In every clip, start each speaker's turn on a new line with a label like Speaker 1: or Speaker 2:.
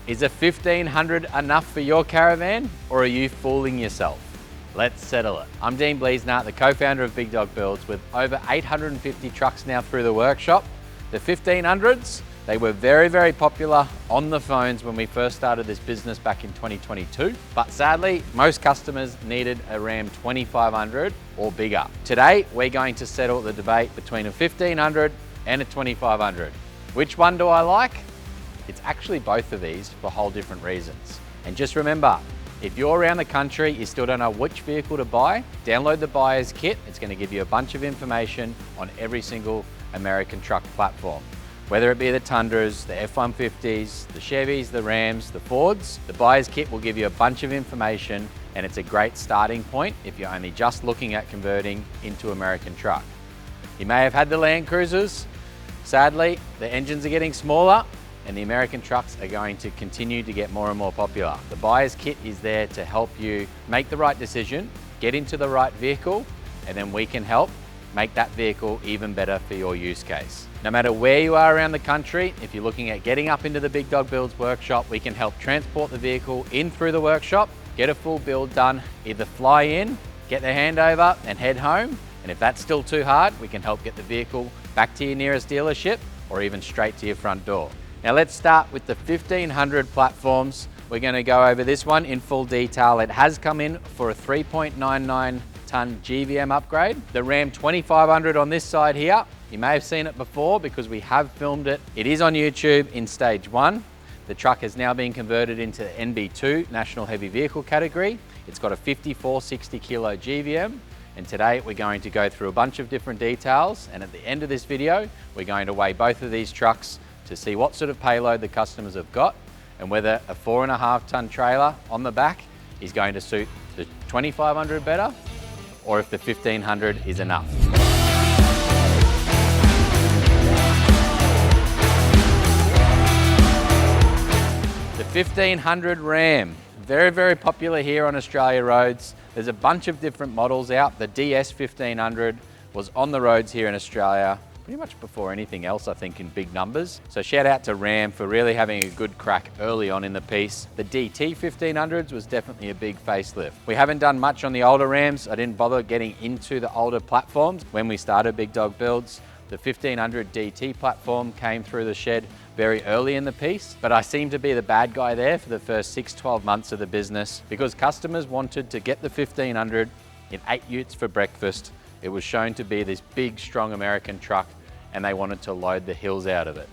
Speaker 1: Is a 1500 enough for your caravan, or are you fooling yourself? Let's settle it. I'm Dean Bleasnart, the co-founder of Big Dog Builds, with over 850 trucks now through the workshop. The 1500s, they were very, very popular on the phones when we first started this business back in 2022. But sadly, most customers needed a Ram 2500 or bigger. Today, we're going to settle the debate between a 1500 and a 2500. Which one do I like? It's actually both of these for whole different reasons. And just remember, if you're around the country, you still don't know which vehicle to buy, download the buyer's kit. It's going to give you a bunch of information on every single American truck platform. Whether it be the Tundras, the F-150s, the Chevys, the Rams, the Fords, the buyer's kit will give you a bunch of information, and it's a great starting point if you're only just looking at converting into American truck. You may have had the Land Cruisers. Sadly, the engines are getting smaller, and the American trucks are going to continue to get more and more popular. The buyer's kit is there to help you make the right decision, get into the right vehicle, and then we can help make that vehicle even better for your use case. No matter where you are around the country, if you're looking at getting up into the Big Dog Builds workshop, we can help transport the vehicle in through the workshop, get a full build done, either fly in, get the handover and head home. And if that's still too hard, we can help get the vehicle back to your nearest dealership or even straight to your front door. Now let's start with the 1500 platforms. We're going to go over this one in full detail. It has come in for a 3.99 ton GVM upgrade. The Ram 2500 on this side here, you may have seen it before because we have filmed it. It is on YouTube in stage 1. The truck has now been converted into the NB2 National Heavy Vehicle category. It's got a 5460 kilo GVM. And today we're going to go through a bunch of different details. And at the end of this video, we're going to weigh both of these trucks to see what sort of payload the customers have got and whether a 4.5 ton trailer on the back is going to suit the 2500 better, or if the 1500 is enough. The 1500 Ram, very, very popular here on Australia roads. There's a bunch of different models out. The DS 1500 was on the roads here in Australia pretty much before anything else, I think, in big numbers. So shout out to Ram for really having a good crack early on in the piece. The DT 1500s was definitely a big facelift. We haven't done much on the older Rams. I didn't bother getting into the older platforms. When we started Big Dog Builds, the 1500 DT platform came through the shed very early in the piece, but I seemed to be the bad guy there for the first 6-12 months of the business because customers wanted to get the 1500 in 8 utes for breakfast. It was shown to be this big, strong American truck, and they wanted to load the hills out of it.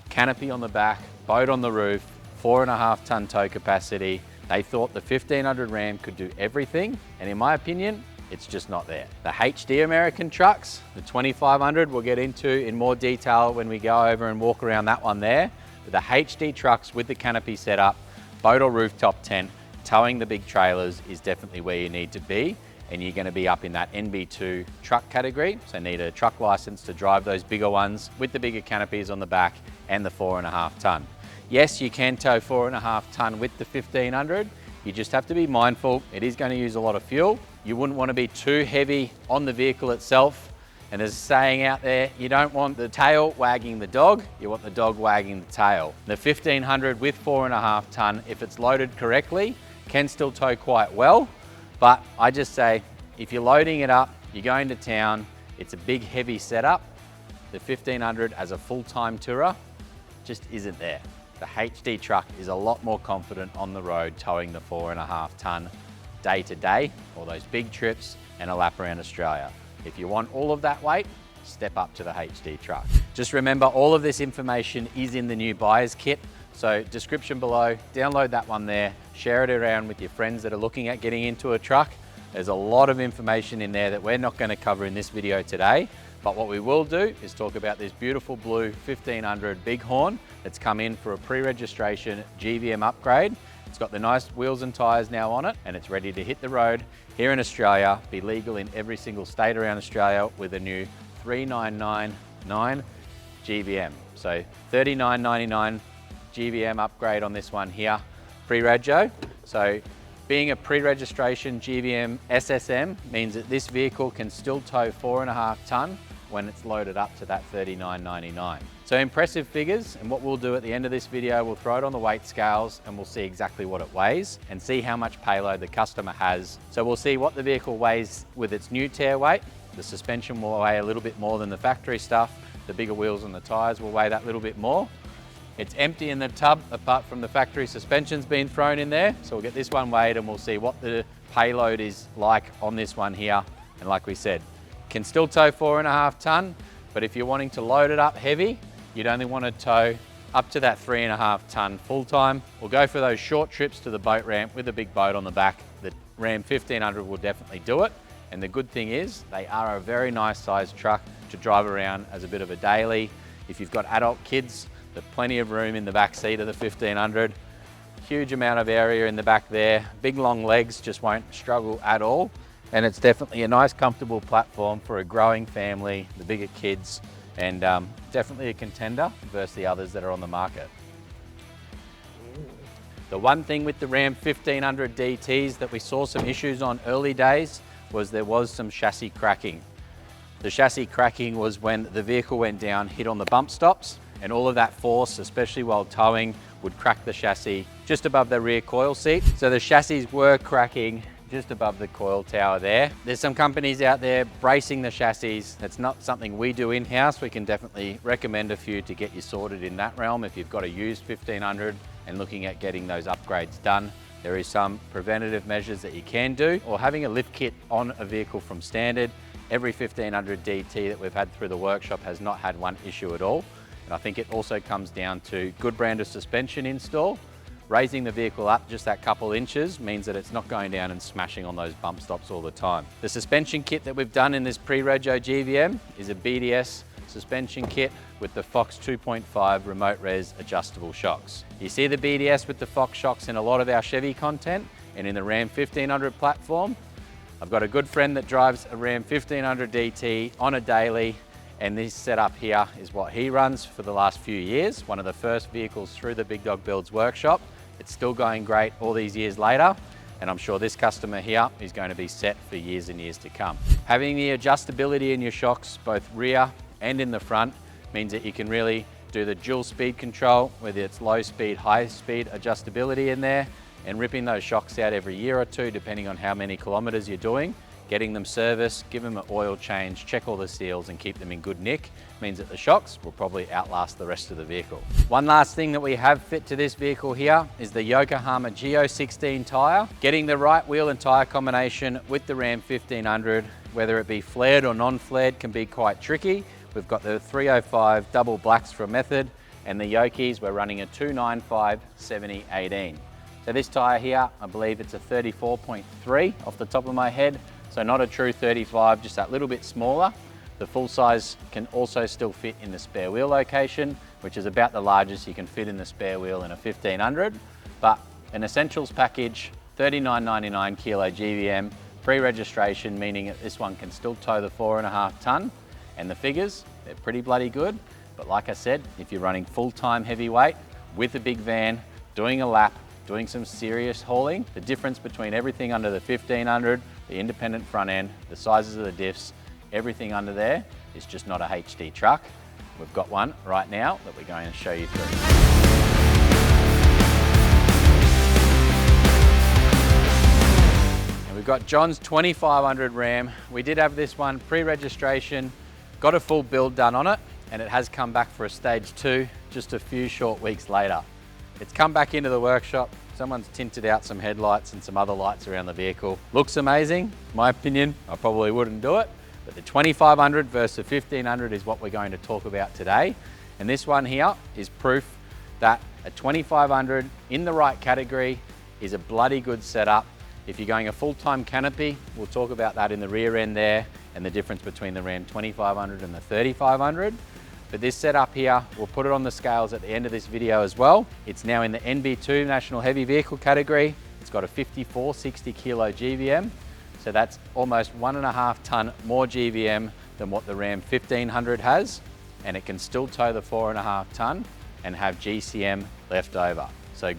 Speaker 1: Canopy on the back, boat on the roof, 4.5 ton tow capacity. They thought the 1500 Ram could do everything, and in my opinion, it's just not there. The HD American trucks, the 2500 we'll get into in more detail when we go over and walk around that one there. But the HD trucks with the canopy setup, boat or rooftop tent, towing the big trailers is definitely where you need to be. And you're going to be up in that NB2 truck category. So need a truck license to drive those bigger ones with the bigger canopies on the back and the 4.5 ton. Yes, you can tow 4.5 ton with the 1500. You just have to be mindful. It is going to use a lot of fuel. You wouldn't want to be too heavy on the vehicle itself. And there's a saying out there, you don't want the tail wagging the dog, you want the dog wagging the tail. The 1500 with 4.5 ton, if it's loaded correctly, can still tow quite well. But I just say, if you're loading it up, you're going to town, it's a big heavy setup, the 1500 as a full-time tourer just isn't there. The HD truck is a lot more confident on the road towing the 4.5 ton day to day, or those big trips and a lap around Australia. If you want all of that weight, step up to the HD truck. Just remember, all of this information is in the new buyer's kit. So description below, download that one there, share it around with your friends that are looking at getting into a truck. There's a lot of information in there that we're not going to cover in this video today, but what we will do is talk about this beautiful blue 1500 Bighorn that's come in for a pre-registration GVM upgrade. It's got the nice wheels and tyres now on it, and it's ready to hit the road here in Australia, be legal in every single state around Australia with a new 3999 GVM. So $39.99 GVM upgrade on this one here, pre-rego. So being a pre-registration GVM SSM means that this vehicle can still tow 4.5 ton when it's loaded up to that $39.99. So impressive figures, and what we'll do at the end of this video, we'll throw it on the weight scales and we'll see exactly what it weighs and see how much payload the customer has. So we'll see what the vehicle weighs with its new tare weight. The suspension will weigh a little bit more than the factory stuff. The bigger wheels and the tyres will weigh that little bit more. It's empty in the tub apart from the factory suspension's been thrown in there. So we'll get this one weighed and we'll see what the payload is like on this one here. And like we said, can still tow 4.5 tonne, but if you're wanting to load it up heavy, you'd only want to tow up to that 3.5 tonne full time. We'll go for those short trips to the boat ramp with a big boat on the back. The Ram 1500 will definitely do it. And the good thing is they are a very nice sized truck to drive around as a bit of a daily. If you've got adult kids, there's plenty of room in the back seat of the 1500. Huge amount of area in the back there. Big long legs, just won't struggle at all. And it's definitely a nice comfortable platform for a growing family, the bigger kids, and definitely a contender versus the others that are on the market. The one thing with the Ram 1500 DTs that we saw some issues on early days was there was some chassis cracking. The chassis cracking was when the vehicle went down, hit on the bump stops, and all of that force, especially while towing, would crack the chassis just above the rear coil seat. So the chassis were cracking just above the coil tower there. There's some companies out there bracing the chassis. That's not something we do in-house. We can definitely recommend a few to get you sorted in that realm if you've got a used 1500 and looking at getting those upgrades done. There is some preventative measures that you can do, or having a lift kit on a vehicle from standard. Every 1500 DT that we've had through the workshop has not had one issue at all. And I think it also comes down to good brand of suspension install. Raising the vehicle up just that couple inches means that it's not going down and smashing on those bump stops all the time. The suspension kit that we've done in this pre-rego GVM is a BDS suspension kit with the Fox 2.5 remote res adjustable shocks. You see the BDS with the Fox shocks in a lot of our Chevy content and in the Ram 1500 platform. I've got a good friend that drives a Ram 1500 DT on a daily, and this setup here is what he runs for the last few years. One of the first vehicles through the Big Dog Builds workshop. It's still going great all these years later, and I'm sure this customer here is going to be set for years and years to come. Having the adjustability in your shocks, both rear and in the front, means that you can really do the dual speed control, whether it's low speed, high speed adjustability in there, and ripping those shocks out every year or two, depending on how many kilometers you're doing. Getting them serviced, give them an oil change, check all the seals and keep them in good nick means that the shocks will probably outlast the rest of the vehicle. One last thing that we have fit to this vehicle here is the Yokohama Geo 16 tyre. Getting the right wheel and tyre combination with the Ram 1500, whether it be flared or non-flared, can be quite tricky. We've got the 305 double blacks for a method, and the Yokis, we're running a 295 70/18. So this tyre here, I believe it's a 34.3 off the top of my head. So not a true 35, just that little bit smaller. The full size can also still fit in the spare wheel location, which is about the largest you can fit in the spare wheel in a 1500. But an essentials package, $39.99 kilo GVM, pre-registration, meaning that this one can still tow the 4.5 tonne. And the figures, they're pretty bloody good. But like I said, if you're running full-time heavyweight with a big van, doing a lap, doing some serious hauling, the difference between everything under the 1500, the independent front end, the sizes of the diffs, everything under there is just not a HD truck. We've got one right now that we're going to show you through. And we've got John's 2500 Ram. We did have this one pre-registration, got a full build done on it, and it has come back for a stage 2 just a few short weeks later. It's come back into the workshop. Someone's tinted out some headlights and some other lights around the vehicle. Looks amazing, my opinion. I probably wouldn't do it, but the 2500 versus the 1500 is what we're going to talk about today. And this one here is proof that a 2500 in the right category is a bloody good setup. If you're going a full-time canopy, we'll talk about that in the rear end there and the difference between the Ram 2500 and the 3500. But this setup here, we'll put it on the scales at the end of this video as well. It's now in the NB2 National Heavy Vehicle category. It's got a 5460 kilo GVM. So that's almost 1.5 tonne more GVM than what the Ram 1500 has. And it can still tow the 4.5 tonne and have GCM left over. So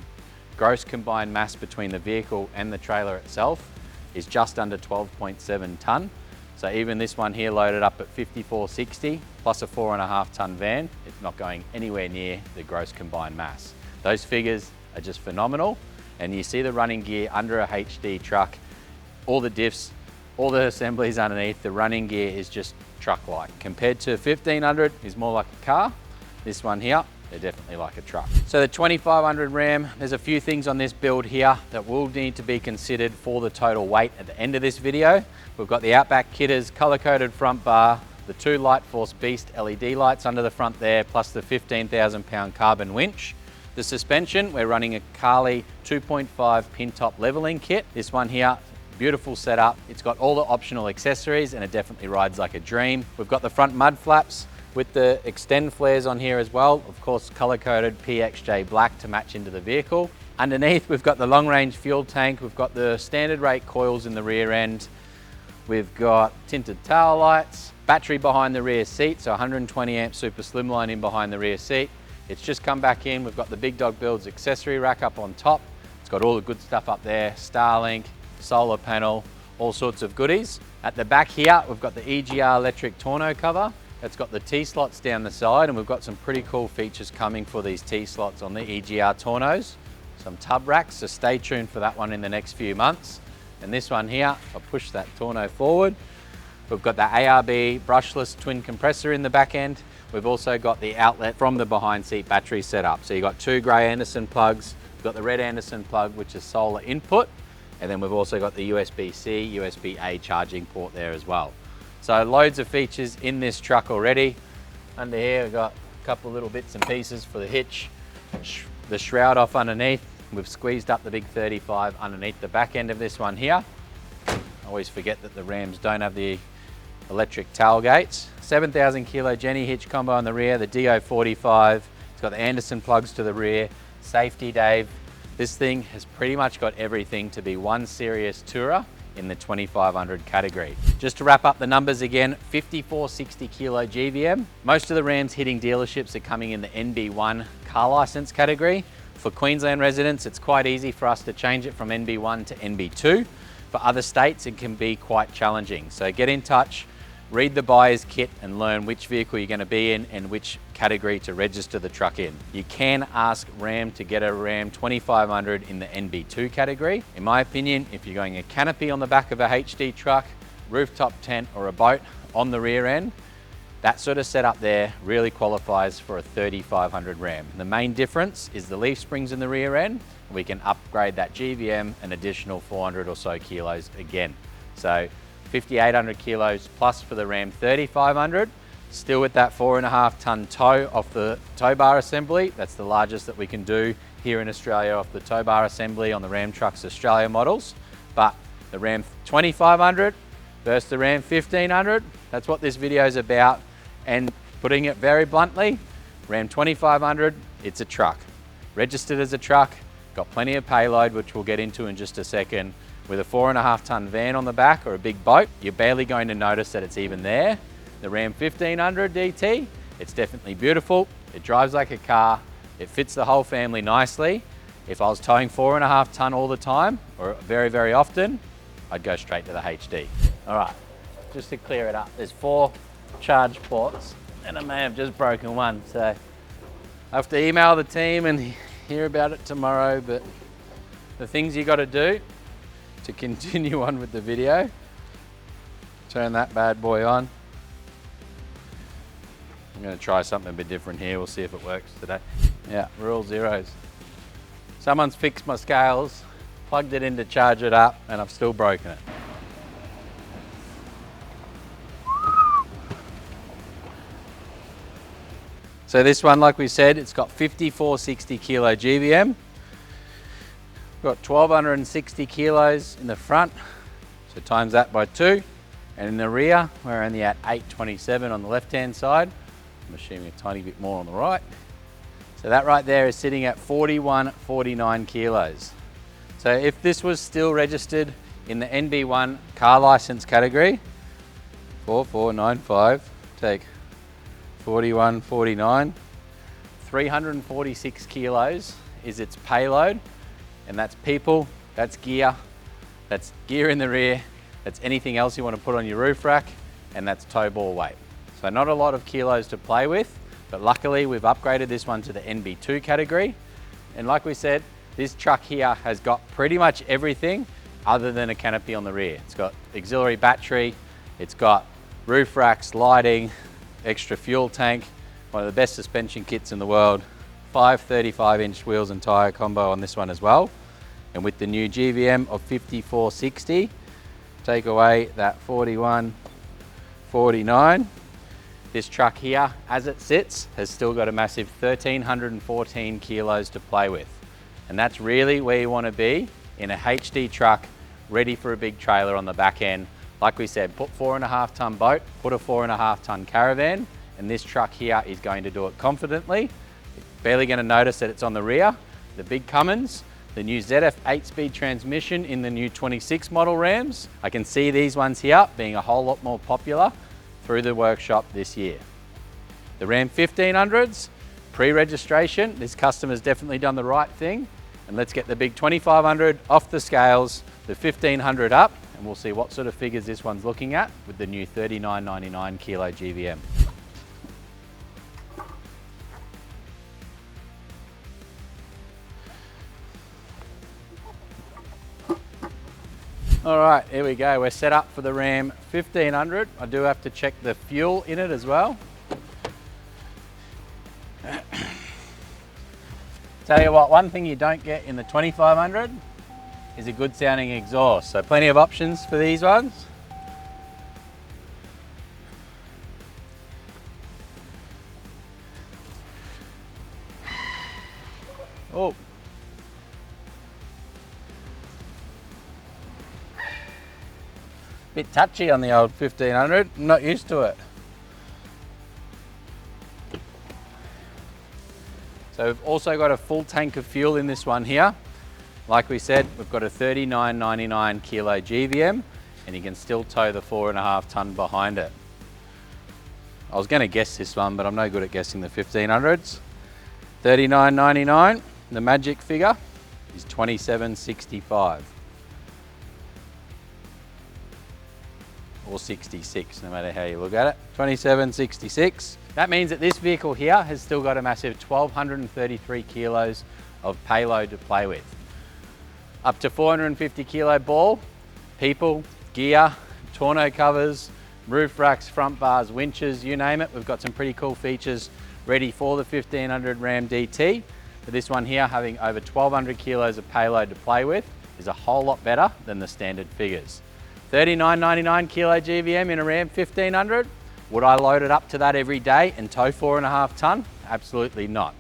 Speaker 1: gross combined mass between the vehicle and the trailer itself is just under 12.7 tonne. So even this one here loaded up at 5460 plus a 4.5 tonne van, it's not going anywhere near the gross combined mass. Those figures are just phenomenal. And you see the running gear under a HD truck, all the diffs, all the assemblies underneath, the running gear is just truck-like. Compared to 1500 is more like a car. This one here, they're definitely like a truck. So the 2500 Ram, there's a few things on this build here that will need to be considered for the total weight at the end of this video. We've got the Outback Kitters color-coded front bar, the 2 Light Force Beast LED lights under the front there, plus the 15,000 pound carbon winch. The suspension, we're running a Carly 2.5 pin top leveling kit. This one here, beautiful setup. It's got all the optional accessories and it definitely rides like a dream. We've got the front mud flaps with the extend flares on here as well. Of course, color-coded PXJ black to match into the vehicle. Underneath, we've got the long range fuel tank. We've got the standard rate coils in the rear end. We've got tinted tail lights, battery behind the rear seat. So 120 amp super slimline in behind the rear seat. It's just come back in. We've got the Big Dog Builds accessory rack up on top. It's got all the good stuff up there, Starlink, solar panel, all sorts of goodies. At the back here, we've got the EGR electric tonneau cover. It's got the T-slots down the side, and we've got some pretty cool features coming for these T-slots on the EGR tonneaus. Some tub racks, so stay tuned for that one in the next few months. And this one here, I'll push that tonneau forward. We've got the ARB brushless twin compressor in the back end. We've also got the outlet from the behind seat battery setup. So you've got 2 grey Anderson plugs. We've got the red Anderson plug, which is solar input. And then we've also got the USB-C, USB-A charging port there as well. So loads of features in this truck already. Under here, we've got a couple of little bits and pieces for the hitch, the shroud off underneath. We've squeezed up the big 35 underneath the back end of this one here. I always forget that the Rams don't have the electric tailgates. 7,000 kilo Jenny hitch combo on the rear, the DO45. It's got the Anderson plugs to the rear, safety Dave. This thing has pretty much got everything to be one serious tourer in the 2500 category. Just to wrap up the numbers again, 5460 kilo GVM. Most of the Rams hitting dealerships are coming in the NB1 car license category. For Queensland residents, it's quite easy for us to change it from NB1 to NB2. For other states, it can be quite challenging. So get in touch, read the buyer's kit and learn which vehicle you're going to be in and which category to register the truck in. You can ask Ram to get a Ram 2500 in the NB2 category. In my opinion, if you're going a canopy on the back of a HD truck, rooftop tent or a boat on the rear end, that sort of setup there really qualifies for a 3500 Ram. The main difference is the leaf springs in the rear end. We can upgrade that GVM an additional 400 or so kilos again. So 5,800 kilos plus for the Ram 3500, still with that 4.5 tonne tow off the tow bar assembly. That's the largest that we can do here in Australia off the tow bar assembly on the Ram Trucks Australia models. But the Ram 2500 versus the Ram 1500, that's what this video is about. And putting it very bluntly, Ram 2500, it's a truck. Registered as a truck, got plenty of payload, which we'll get into in just a second. With a 4.5 tonne van on the back or a big boat, you're barely going to notice that it's even there. The Ram 1500 DT, it's definitely beautiful. It drives like a car. It fits the whole family nicely. If I was towing 4.5 tonne all the time, or very, very often, I'd go straight to the HD. All right, just to clear it up, there's 4 charge ports and I may have just broken one. So I have to email the team and hear about it tomorrow, but the things you got to do to continue on with the video, turn that bad boy on. I'm going to try something a bit different here. We'll see if it works today. Yeah, we're all zeros. Someone's fixed my scales, plugged it in to charge it up, and I've still broken it. So this one, like we said, it's got 5460 kilo GVM. We've got 1260 kilos in the front, so times that by 2. And in the rear, we're only at 827 on the left-hand side. I'm assuming a tiny bit more on the right. So that right there is sitting at 4149 kilos. So if this was still registered in the NB1 car license category, 4495, take 4149, 346 kilos is its payload, and that's people, that's gear in the rear, That's anything else you want to put on your roof rack, and that's tow ball weight. So not a lot of kilos to play with, but luckily we've upgraded this one to the NB2 category. And like we said, this truck here has got pretty much everything other than a canopy on the rear. It's got auxiliary battery, it's got roof racks, lighting, extra fuel tank, one of the best suspension kits in the world, 5 35-inch wheels and tyre combo on this one as well. And with the new GVM of 5460, take away that 41, 49. This truck here, as it sits, has still got a massive 1,314 kilos to play with. And that's really where you want to be in a HD truck, ready for a big trailer on the back end. Like we said, put 4.5 ton boat, put a 4.5 ton caravan, and this truck here is going to do it confidently. It's barely going to notice that it's on the rear. The big Cummins, the new ZF 8-speed transmission in the new 26 model Rams. I can see these ones here being a whole lot more popular through the workshop this year. The Ram 1500s, pre-registration. This customer's definitely done the right thing. And let's get the big 2500 off the scales, the 1500 up, and we'll see what sort of figures this one's looking at with the new 39.99 kilo GVM. All right, here we go. We're set up for the Ram 1500. I do have to check the fuel in it as well. Tell you what, one thing you don't get in the 2500 is a good sounding exhaust. So plenty of options for these ones. Oh. Bit touchy on the old 1500, I'm not used to it. So we've also got a full tank of fuel in this one here. Like we said, we've got a 39.99 kilo GVM, and you can still tow the 4.5 ton behind it. I was gonna guess this one, but I'm no good at guessing the 1500s. 39.99, the magic figure is 27.65. Or 66, no matter how you look at it. 27.66. That means that this vehicle here has still got a massive 1,233 kilos of payload to play with. Up to 450 kilo ball, people, gear, tonneau covers, roof racks, front bars, winches, you name it. We've got some pretty cool features ready for the 1500 Ram DT. But this one here, having over 1,200 kilos of payload to play with, is a whole lot better than the standard figures. 39.99 kilo GVM in a Ram 1500. Would I load it up to that every day and tow 4.5 ton? Absolutely not.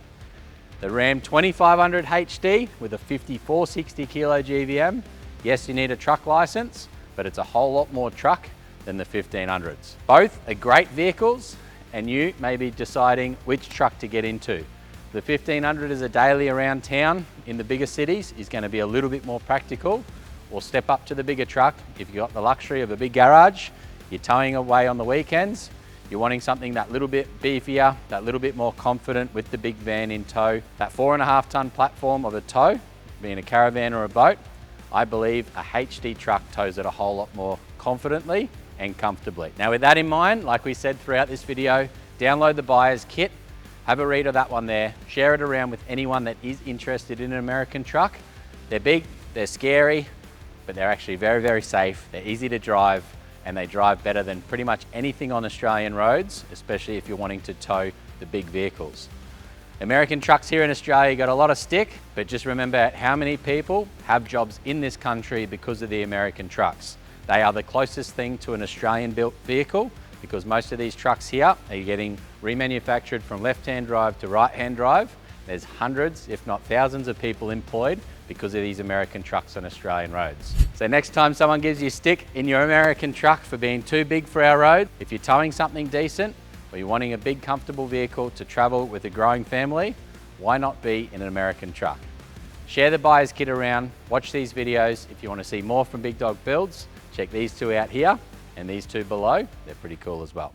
Speaker 1: The Ram 2500 HD with a 5460 kilo GVM. Yes, you need a truck license, but it's a whole lot more truck than the 1500s. Both are great vehicles, and you may be deciding which truck to get into. The 1500 is a daily around town in the bigger cities, is going to be a little bit more practical. Or step up to the bigger truck. If you've got the luxury of a big garage, you're towing away on the weekends, you're wanting something that little bit beefier, that little bit more confident with the big van in tow, that 4.5 ton platform of a tow, being a caravan or a boat, I believe a HD truck tows it a whole lot more confidently and comfortably. Now with that in mind, like we said throughout this video, download the buyer's kit, have a read of that one there, share it around with anyone that is interested in an American truck. They're big, they're scary, but they're actually very, very safe. They're easy to drive, and they drive better than pretty much anything on Australian roads, especially if you're wanting to tow the big vehicles. American trucks here in Australia got a lot of stick, but just remember how many people have jobs in this country because of the American trucks. They are the closest thing to an Australian built vehicle, because most of these trucks here are getting remanufactured from left-hand drive to right-hand drive. There's hundreds, if not thousands of people employed because of these American trucks on Australian roads. So next time someone gives you stick in your American truck for being too big for our road, if you're towing something decent or you're wanting a big comfortable vehicle to travel with a growing family, why not be in an American truck? Share the buyer's kit around, watch these videos. If you want to see more from Big Dog Builds, check these two out here and these two below. They're pretty cool as well.